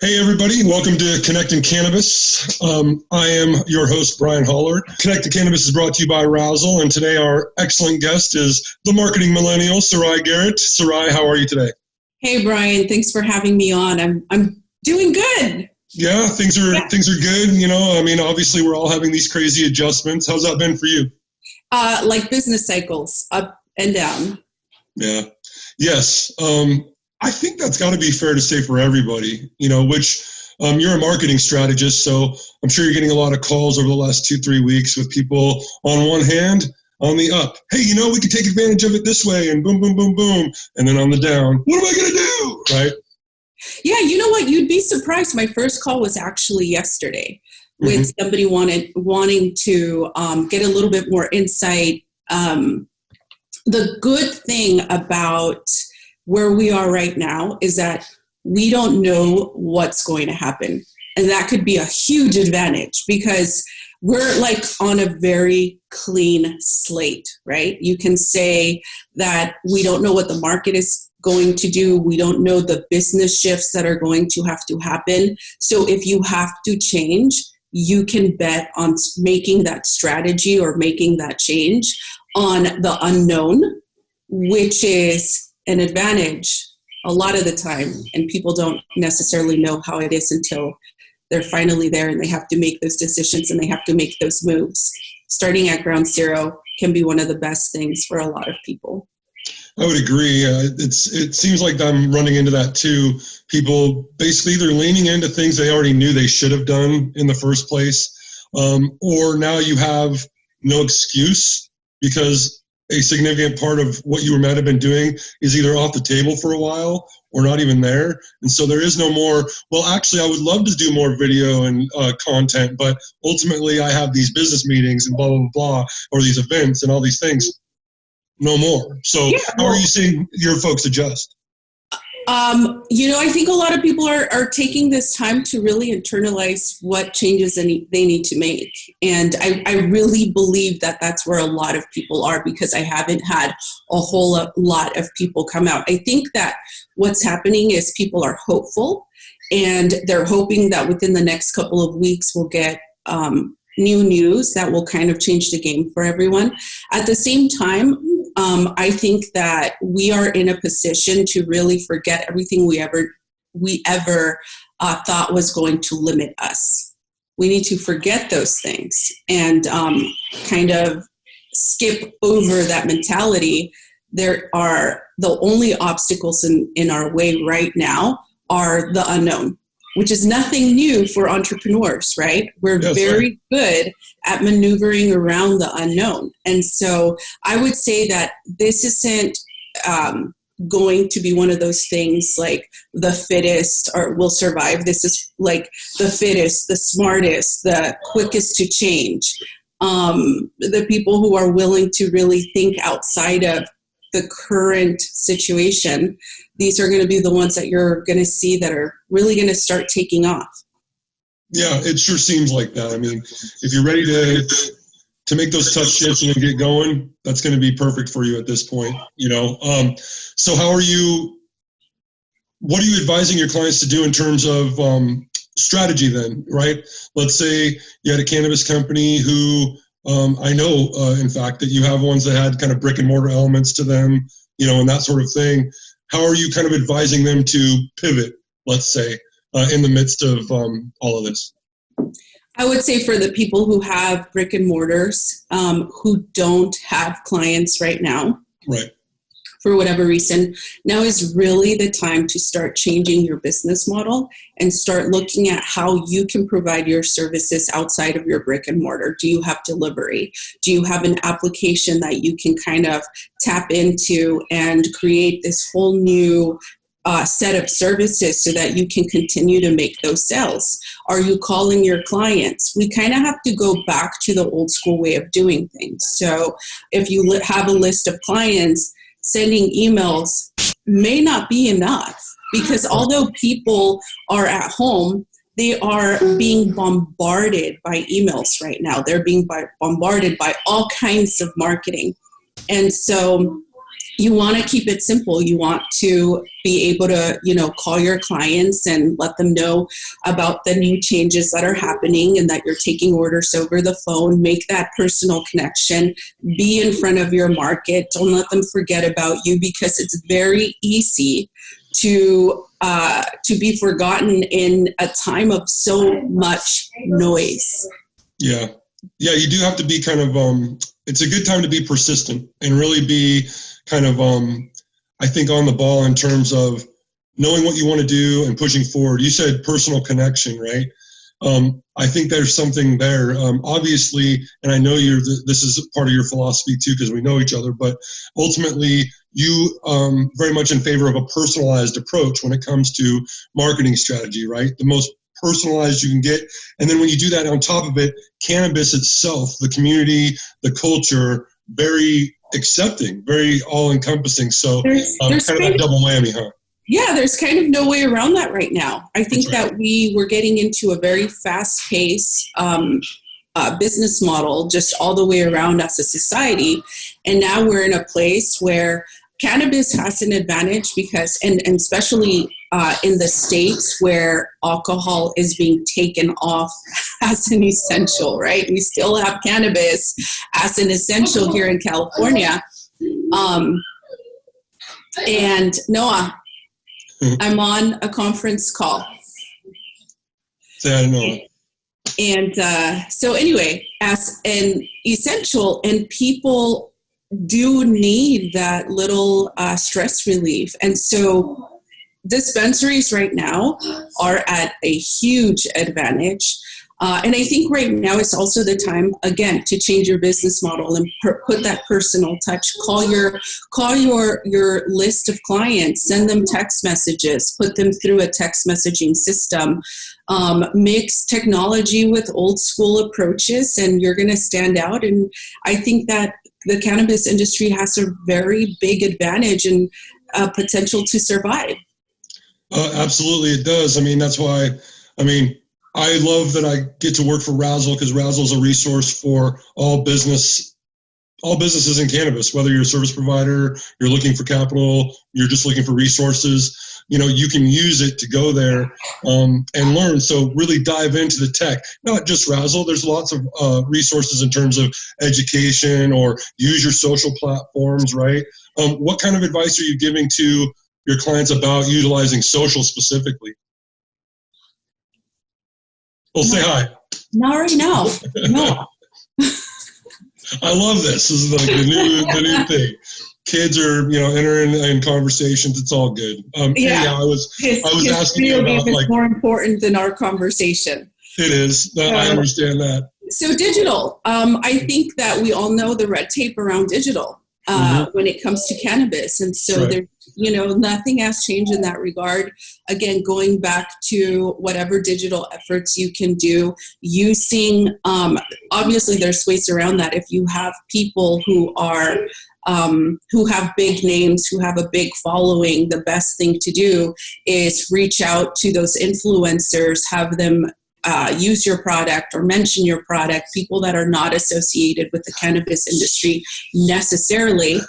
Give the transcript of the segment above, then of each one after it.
Hey everybody, welcome to Connecting Cannabis. I am your host, Brian Hollard. Connecting Cannabis is brought to you by Wrazel, and today our excellent guest is the Marketing Millennial, Sarai Garrett. Sarai, how are you today? Hey Brian, thanks for having me on. I'm doing good. Yeah, things are good. You know, I mean, obviously we're all having these crazy adjustments. How's that been for you? Like business cycles, up and down. Yeah. Yes. I think that's got to be fair to say for everybody, you know, which you're a marketing strategist, so I'm sure you're getting a lot of calls over the last 2-3 weeks with people on one hand, on the up. Hey, you know, we could take advantage of it this way and boom, boom, boom, boom. And then on the down, what am I going to do? Right? Yeah, you know what? You'd be surprised. My first call was actually yesterday with somebody wanting to get a little bit more insight. The good thing about where we are right now is that we don't know what's going to happen. And that could be a huge advantage because we're like on a very clean slate, right? You can say that we don't know what the market is going to do. We don't know the business shifts that are going to have to happen. So if you have to change, you can bet on making that strategy or making that change on the unknown, which is an advantage a lot of the time, and people don't necessarily know how it is until they're finally there and they have to make those decisions and they have to make those moves. Starting at ground zero can be one of the best things for a lot of people. I would agree. It seems like I'm running into that too. People basically either leaning into things they already knew they should have done in the first place, or now you have no excuse because a significant part of what you might have been doing is either off the table for a while or not even there. And so there is no more, well, actually, I would love to do more video and content, but ultimately I have these business meetings and blah, blah, blah, or these events and all these things. No more. So how are you seeing your folks adjust? I think a lot of people are taking this time to really internalize what changes they need to make. And I really believe that that's where a lot of people are because I haven't had a whole lot of people come out. I think that what's happening is people are hopeful and they're hoping that within the next couple of weeks we'll get new news that will kind of change the game for everyone. At the same time, I think that we are in a position to really forget everything we ever thought was going to limit us. We need to forget those things and kind of skip over that mentality. There are the only obstacles in our way right now are the unknown, which is nothing new for entrepreneurs, right? We're very good at maneuvering around the unknown. And so I would say that this isn't going to be one of those things like the fittest or will survive. This is like the fittest, the smartest, the quickest to change. The people who are willing to really think outside of the current situation, these are going to be the ones that you're going to see that are really going to start taking off. Yeah, it sure seems like that. I mean, if you're ready to make those tough shifts and get going, that's going to be perfect for you at this point, you know. So what are you advising your clients to do in terms of strategy then, right? Let's say you had a cannabis company who I know, in fact, that you have ones that had kind of brick and mortar elements to them, you know, and that sort of thing. How are you kind of advising them to pivot, let's say, in the midst of all of this? I would say for the people who have brick and mortars, who don't have clients right now, right, for whatever reason, now is really the time to start changing your business model and start looking at how you can provide your services outside of your brick and mortar. Do you have delivery? Do you have an application that you can kind of tap into and create this whole new set of services so that you can continue to make those sales? Are you calling your clients? We kind of have to go back to the old school way of doing things. So if you have a list of clients, sending emails may not be enough because although people are at home, they are being bombarded by emails right now. They're being bombarded by all kinds of marketing. And so you want to keep it simple. You want to be able to, call your clients and let them know about the new changes that are happening and that you're taking orders over the phone. Make that personal connection. Be in front of your market. Don't let them forget about you, because it's very easy to be forgotten in a time of so much noise. Yeah, you do have to be kind of, it's a good time to be persistent and really be kind of, I think, on the ball in terms of knowing what you want to do and pushing forward. You said personal connection, right? I think there's something there. Obviously, and I know this is part of your philosophy too, because we know each other, but ultimately you very much in favor of a personalized approach when it comes to marketing strategy, right? The most personalized you can get. And then when you do that, on top of it, cannabis itself, the community, the culture, very accepting, very all-encompassing. So there's kind of that double whammy, huh? Yeah, there's kind of no way around that right now. I think that we were getting into a very fast-paced business model just all the way around as a society. And now we're in a place where cannabis has an advantage because, and especially in the states where alcohol is being taken off as an essential, right? We still have cannabis as an essential here in California. And Noah, I'm on a conference call. Say hi, Noah. And so anyway, as an essential, and people do need that little stress relief. And so dispensaries right now are at a huge advantage. And I think right now is also the time, again, to change your business model and put that personal touch. Call your list of clients, send them text messages, put them through a text messaging system, mix technology with old school approaches, and you're going to stand out. And I think that the cannabis industry has a very big advantage and potential to survive. Absolutely, it does. I mean, that's why, I love that I get to work for Wrazel, because Wrazel is a resource for all businesses in cannabis, whether you're a service provider, you're looking for capital, you're just looking for resources, you can use it to go there and learn. So really dive into the tech, not just Wrazel. There's lots of resources in terms of education, or use your social platforms, right? What kind of advice are you giving to your clients about utilizing social specifically? Well, say hi. Not right now. No. I love this. This is like the new thing. Kids are, entering in conversations. It's all good. Anyhow, I was asking you about, like, more important than our conversation. It is. I understand that. So digital. I think that we all know the red tape around digital when it comes to cannabis, and so there's nothing has changed in that regard. Again, going back to whatever digital efforts you can do, using, obviously there's ways around that. If you have people who are, who have big names, who have a big following, the best thing to do is reach out to those influencers, have them use your product or mention your product, people that are not associated with the cannabis industry necessarily,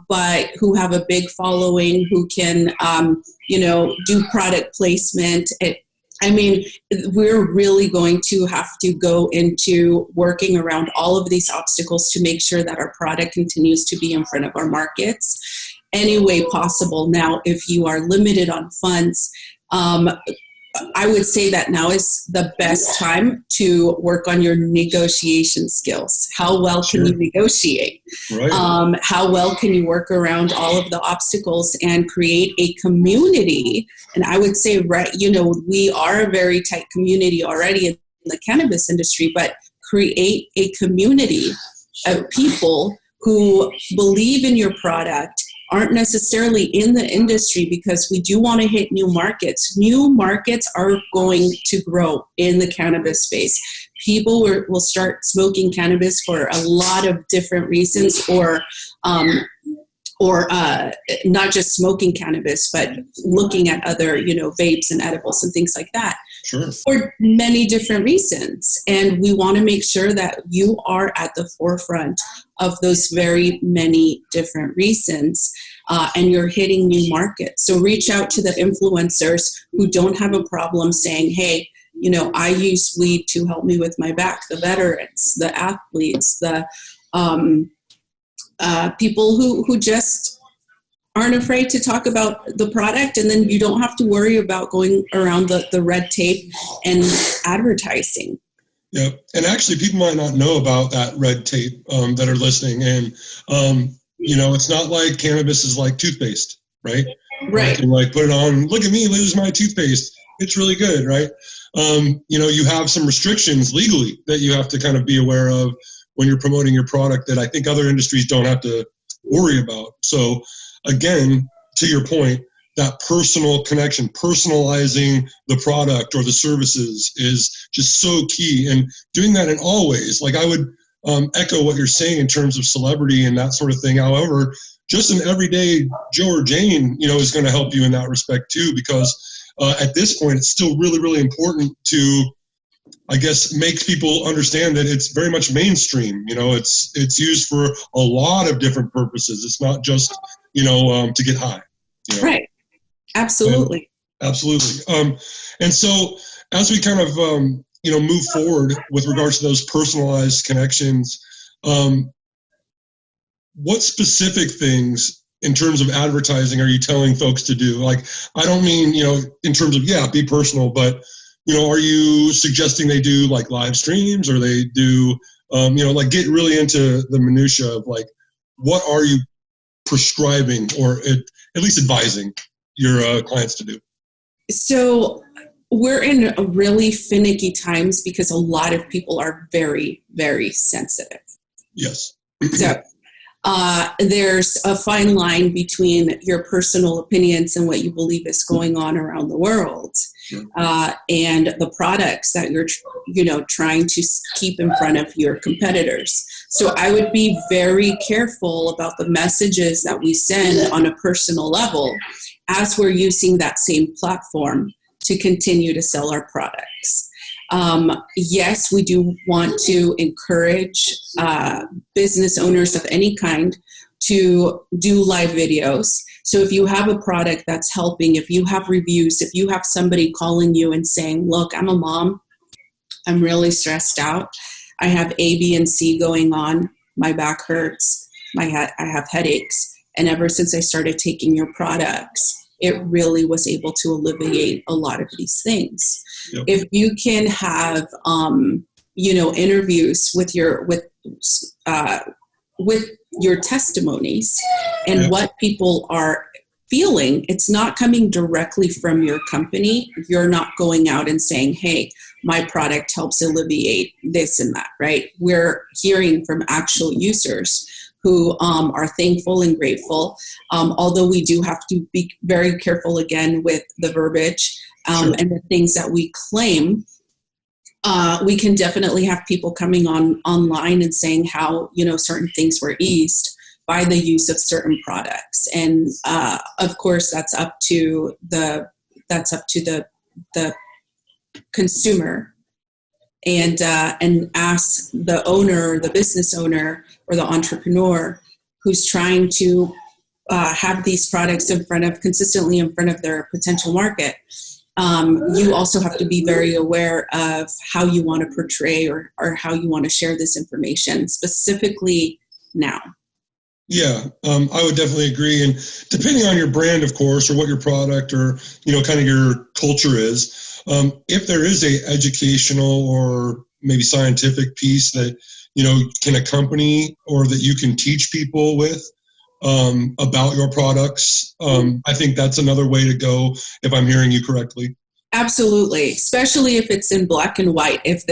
but who have a big following, who can, do product placement. We're really going to have to go into working around all of these obstacles to make sure that our product continues to be in front of our markets any way possible. Now, if you are limited on funds, I would say that now is the best time to work on your negotiation skills. How well can you negotiate? Right. How well can you work around all of the obstacles and create a community? And I would say, we are a very tight community already in the cannabis industry, but create a community of people who believe in your product, aren't necessarily in the industry, because we do want to hit new markets. New markets are going to grow in the cannabis space. People will start smoking cannabis for a lot of different reasons, or or not just smoking cannabis, but looking at other, vapes and edibles and things like that. Sure. For many different reasons. And we want to make sure that you are at the forefront of those very many different reasons, and you're hitting new markets. So reach out to the influencers who don't have a problem saying, hey, I use weed to help me with my back, the veterans, the athletes, the people who just aren't afraid to talk about the product, and then you don't have to worry about going around the red tape and advertising. Yeah, and actually people might not know about that red tape that are listening, and it's not like cannabis is like toothpaste, right? Right. You can put it on, look at me, this is my toothpaste. It's really good, right? You have some restrictions legally that you have to kind of be aware of when you're promoting your product that I think other industries don't have to worry about. So again, to your point, that personal connection, personalizing the product or the services is just so key. And doing that in all ways, I would echo what you're saying in terms of celebrity and that sort of thing. However, just an everyday Joe or Jane, is going to help you in that respect too, because at this point, it's still really, really important to, I guess, make people understand that it's very much mainstream. It's used for a lot of different purposes. It's not just, to get high. Right. Absolutely. Absolutely. And so as we kind of, move forward with regards to those personalized connections, what specific things in terms of advertising are you telling folks to do? I don't mean, in terms of, be personal, but, are you suggesting they do live streams, or they do, get really into the minutia of what are you prescribing or at least advising your clients to do? So we're in really finicky times because a lot of people are very, very sensitive. Yes. So there's a fine line between your personal opinions and what you believe is going on around the world, and the products that you're, trying to keep in front of your competitors. So I would be very careful about the messages that we send on a personal level as we're using that same platform to continue to sell our products. Yes, we do want to encourage business owners of any kind to do live videos. So if you have a product that's helping, if you have reviews, if you have somebody calling you and saying, look, I'm a mom, I'm really stressed out, I have A, B, and C going on, my back hurts, I have headaches, and ever since I started taking your products, it really was able to alleviate a lot of these things. Yep. If you can have, interviews with your testimonies and what people are feeling, it's not coming directly from your company. You're not going out and saying, hey, my product helps alleviate this and that, right? We're hearing from actual users who are thankful and grateful, although we do have to be very careful again with the verbiage and the things that we claim. We can definitely have people coming online and saying how certain things were eased by the use of certain products, and of course that's up to the consumer, and ask the owner, the business owner, or the entrepreneur who's trying to have these products consistently in front of their potential market. You also have to be very aware of how you want to portray or how you want to share this information, specifically now. Yeah, I would definitely agree. And depending on your brand, of course, or what your product or, kind of your culture is, if there is a educational or maybe scientific piece that, can accompany or that you can teach people with about your products, I think that's another way to go, if I'm hearing you correctly. Absolutely, especially if it's in black and white, if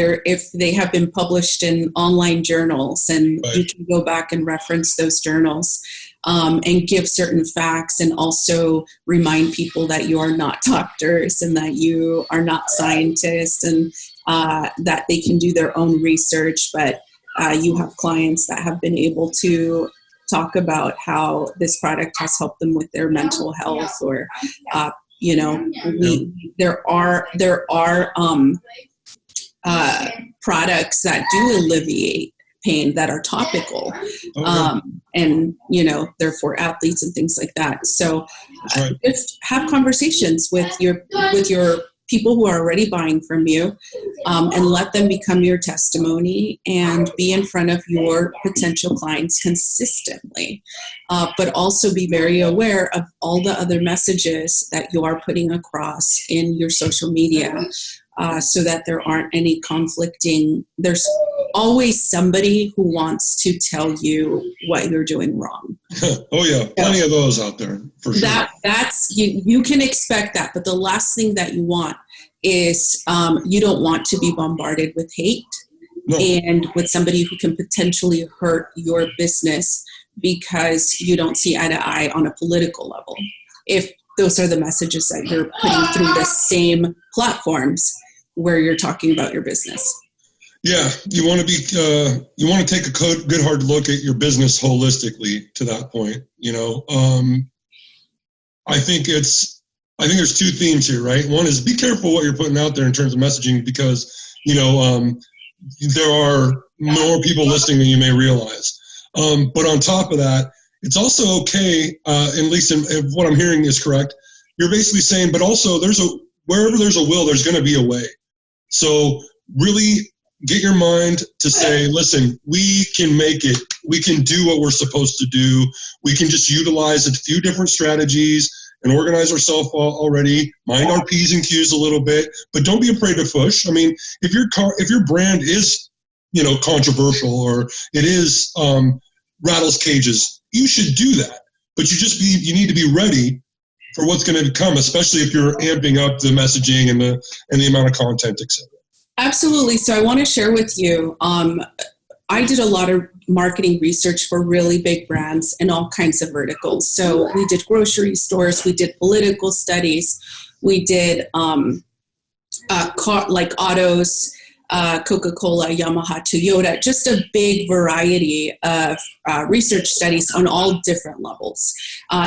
they have been published in online journals, and you can go back and reference those journals and give certain facts, and also remind people that you are not doctors and that you are not scientists, and that they can do their own research, but you have clients that have been able to talk about how this product has helped them with their mental health, or you know, there are products that do alleviate pain that are topical, and you know, they're for athletes and things like that. So just have conversations with your people who are already buying from you, and let them become your testimony and be in front of your potential clients consistently. But also be very aware of all the other messages that you are putting across in your social media, so that there aren't any conflicting. There's always somebody who wants to tell you what you're doing wrong. Oh yeah, plenty of those out there for sure. That's you can expect that, but the last thing that you want is you don't want to be bombarded with hate and with somebody who can potentially hurt your business because you don't see eye to eye on a political level. If those are the messages that you're putting through the same platforms where you're talking about your business. Yeah, you want to take a good hard look at your business holistically to that point. You know, I think there's two themes here, right? One is be careful what you're putting out there in terms of messaging, because, you know, there are more people listening than you may realize. But on top of that, it's also okay, at least if what I'm hearing is correct, you're basically saying, but also wherever there's a will, there's going to be a way. So really get your mind to say, listen, we can make it. We can do what we're supposed to do. We can just utilize a few different strategies and organize ourselves already, mind our P's and Q's a little bit, but don't be afraid to push. I mean, if your brand is, you know, controversial, or it is rattles cages, you should do that. But you need to be ready for what's going to come, especially if you're amping up the messaging and the amount of content, et cetera. Absolutely. So I want to share with you, I did a lot of marketing research for really big brands in all kinds of verticals. So we did grocery stores, we did political studies, we did like autos, Coca-Cola, Yamaha, Toyota, just a big variety of research studies on all different levels,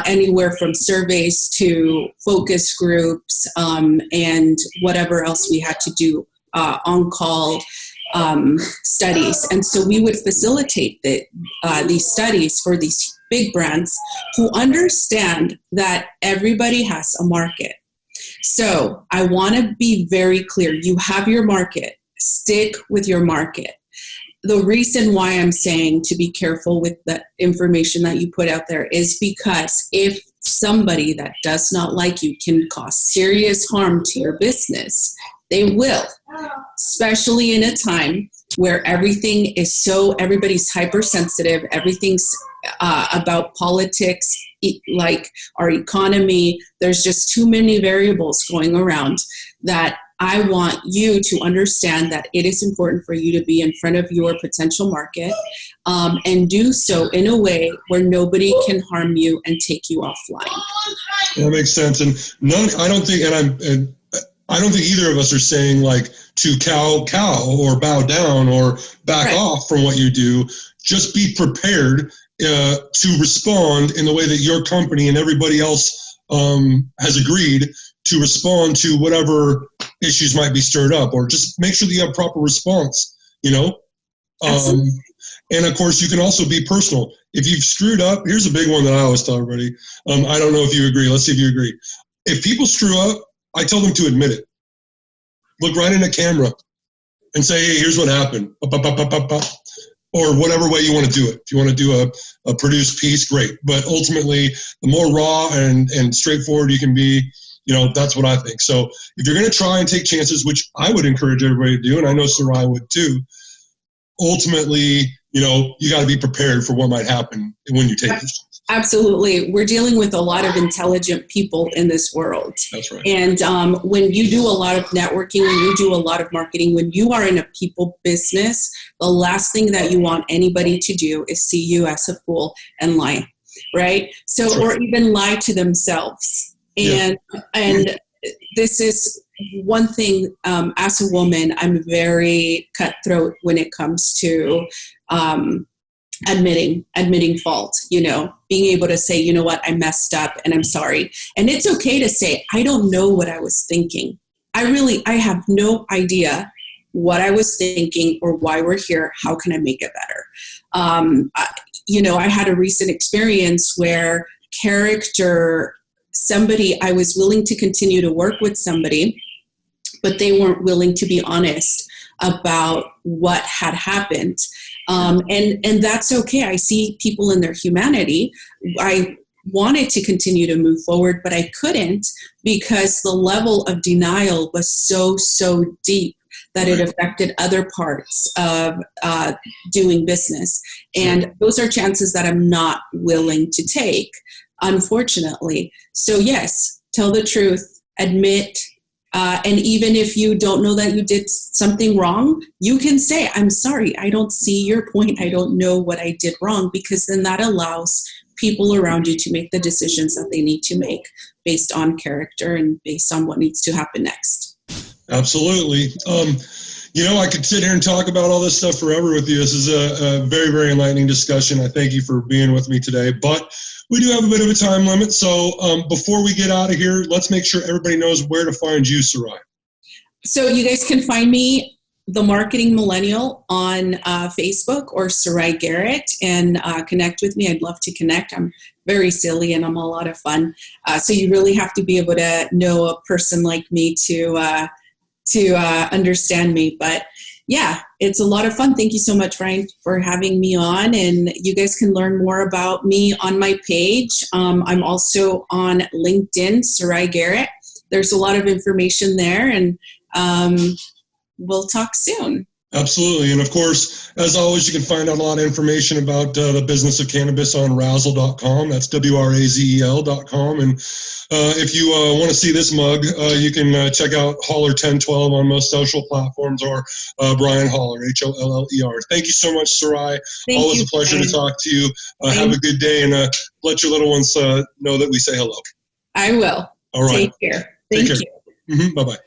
anywhere from surveys to focus groups, and whatever else we had to do, on-call studies. And so we would facilitate these studies for these big brands who understand that everybody has a market. So I want to be very clear. You have your market. Stick with your market. The reason why I'm saying to be careful with the information that you put out there is because if somebody that does not like you can cause serious harm to your business, they will, especially in a time where everybody's hypersensitive, everything's about politics, like our economy. There's just too many variables going around that I want you to understand that it is important for you to be in front of your potential market, and do so in a way where nobody can harm you and take you offline. That makes sense. And I don't think either of us are saying like to cow or bow down or back off from what you do. Just be prepared to respond in the way that your company and everybody else has agreed to respond to whatever issues might be stirred up, or just make sure that you have proper response, you know? And of course, you can also be personal. If you've screwed up, here's a big one that I always tell everybody. I don't know if you agree. Let's see if you agree. If people screw up, I tell them to admit it. Look right in the camera and say, hey, here's what happened. Or whatever way you want to do it. If you want to do a produced piece, great. But ultimately, the more raw and straightforward you can be, you know, that's what I think. So if you're going to try and take chances, which I would encourage everybody to do, and I know Sarai would too, ultimately, you know, you got to be prepared for what might happen when you take those chances. Absolutely. We're dealing with a lot of intelligent people in this world. That's right. And when you do a lot of networking, when you do a lot of marketing, when you are in a people business, the last thing that you want anybody to do is see you as a fool and lie, right? So, right. Or even lie to themselves. And this is one thing, as a woman, I'm very cutthroat when it comes to admitting fault, being able to say, you know what, I messed up and I'm sorry. And it's okay to say, I don't know what I was thinking. I have no idea what I was thinking or why we're here. How can I make it better? I had a recent experience where I was willing to continue to work with somebody, but they weren't willing to be honest about what had happened. And that's okay. I see people in their humanity. I wanted to continue to move forward, but I couldn't because the level of denial was so deep that it affected other parts of doing business. And those are chances that I'm not willing to take, unfortunately. So yes, tell the truth, admit, and even if you don't know that you did something wrong, you can say, I'm sorry, I don't see your point. I don't know what I did wrong, because then that allows people around you to make the decisions that they need to make based on character and based on what needs to happen next. Absolutely. I could sit here and talk about all this stuff forever with you. This is a very, very enlightening discussion. I thank you for being with me today, but we do have a bit of a time limit. So before we get out of here, let's make sure everybody knows where to find you, Sarai. So you guys can find me, the Marketing Millennial, on Facebook, or Sarai Garrett, and connect with me. I'd love to connect. I'm very silly and I'm a lot of fun. So you really have to be able to know a person like me to understand me. But yeah, it's a lot of fun. Thank you so much, Ryan, for having me on. And you guys can learn more about me on my page. I'm also on LinkedIn, Sarai Garrett. There's a lot of information there, and we'll talk soon. Absolutely. And of course, as always, you can find out a lot of information about the business of cannabis on Wrazel.com. That's WRAZEL.com. And if you want to see this mug, you can check out Holler1012 on most social platforms, or Brian Holler, HOLLER. Thank you so much, Sarai. Always a pleasure to talk to you. Have a good day, and let your little ones know that we say hello. I will. All right. Take care. Thank you. Bye-bye.